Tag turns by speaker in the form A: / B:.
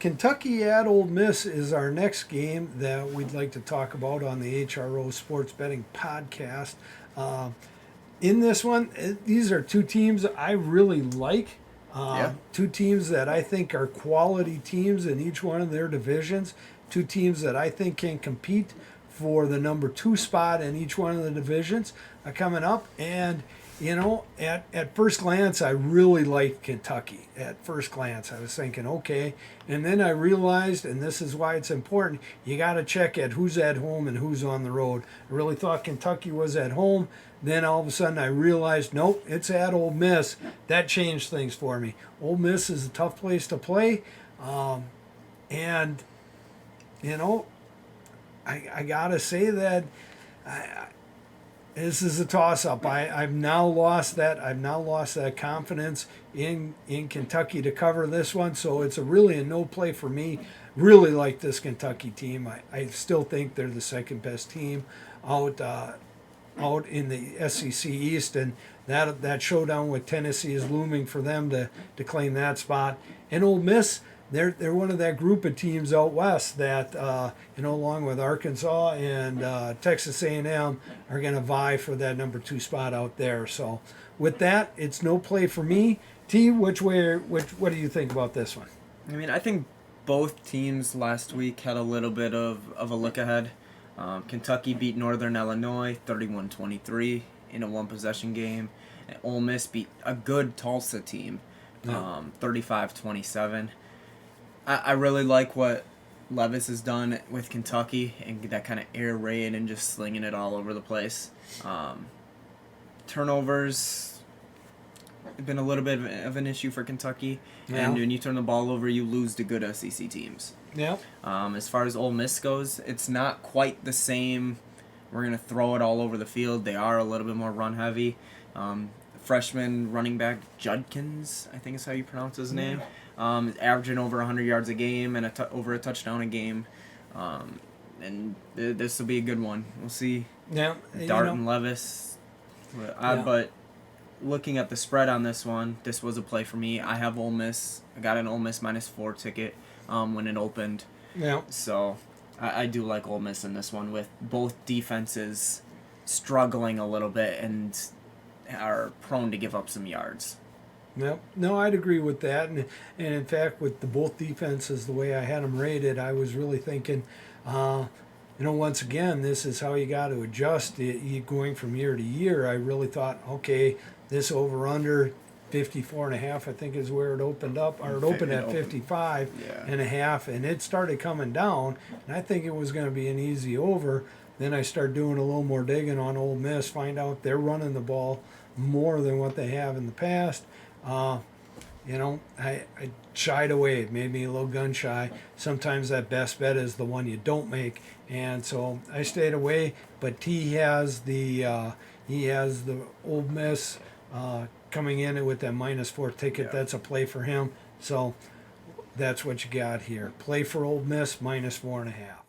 A: Kentucky at Ole Miss is our next game that we'd like to talk about on the HRO Sports Betting Podcast. Uh, in this one, these are two teams I really like.
B: Yeah.
A: Two teams that I think are quality teams in each one of their divisions. Two teams that I think can compete for the number 2 spot in each one of the divisions coming up. And, at first glance, I really liked Kentucky. At first glance, I was thinking, okay. And then I realized, and this is why it's important, you got to check at who's at home and who's on the road. I really thought Kentucky was at home. Then all of a sudden I realized, nope, it's at Ole Miss. That changed things for me. Ole Miss is a tough place to play. And, I got to say that this is a toss-up. I've now lost that confidence in Kentucky to cover this one. So it's really a no play for me. Really like this Kentucky team. I still think they're the second best team out in the SEC East, and that showdown with Tennessee is looming for them to claim that spot. And Ole Miss, they're one of that group of teams out west that along with Arkansas and Texas A&M are going to vie for that number 2 spot out there. So with that, it's no play for me. T, what do you think about this one?
B: I mean, I think both teams last week had a little bit of a look ahead. Kentucky beat Northern Illinois 31-23 in a one-possession game. And Ole Miss beat a good Tulsa team 35-27. I really like what Levis has done with Kentucky and that kind of air raid and just slinging it all over the place. Turnovers have been a little bit of an issue for Kentucky.
A: Yeah.
B: And when you turn the ball over, you lose to good SEC teams.
A: Yeah.
B: As far as Ole Miss goes, it's not quite the same. We're going to throw it all over the field. They are a little bit more run heavy. Freshman running back Judkins, I think is how you pronounce his name, averaging over 100 yards a game and over a touchdown a game. And this will be a good one. We'll see.
A: Yeah.
B: Dart and Levis. But looking at the spread on this one, this was a play for me. I have Ole Miss. I got an Ole Miss -4 ticket when it opened.
A: Yeah.
B: So I do like Ole Miss in this one with both defenses struggling a little bit and are prone to give up some yards.
A: Yep. No, I'd agree with that. And in fact, with both defenses, the way I had them rated, I was really thinking, once again, this is how you got to adjust. You going from year to year, I really thought, okay, this over-under 54.5, I think is where it opened up, or it opened at 55.5, and it started coming down, and I think it was going to be an easy over. Then I started doing a little more digging on Ole Miss, find out they're running the ball more than what they have in the past. I shied away. It made me a little gun shy. Sometimes that best bet is the one you don't make, and so I stayed away. But he has the Ole Miss coming in with that -4 ticket. Yeah. That's a play for him. So that's what you got here. Play for Ole Miss -4.5.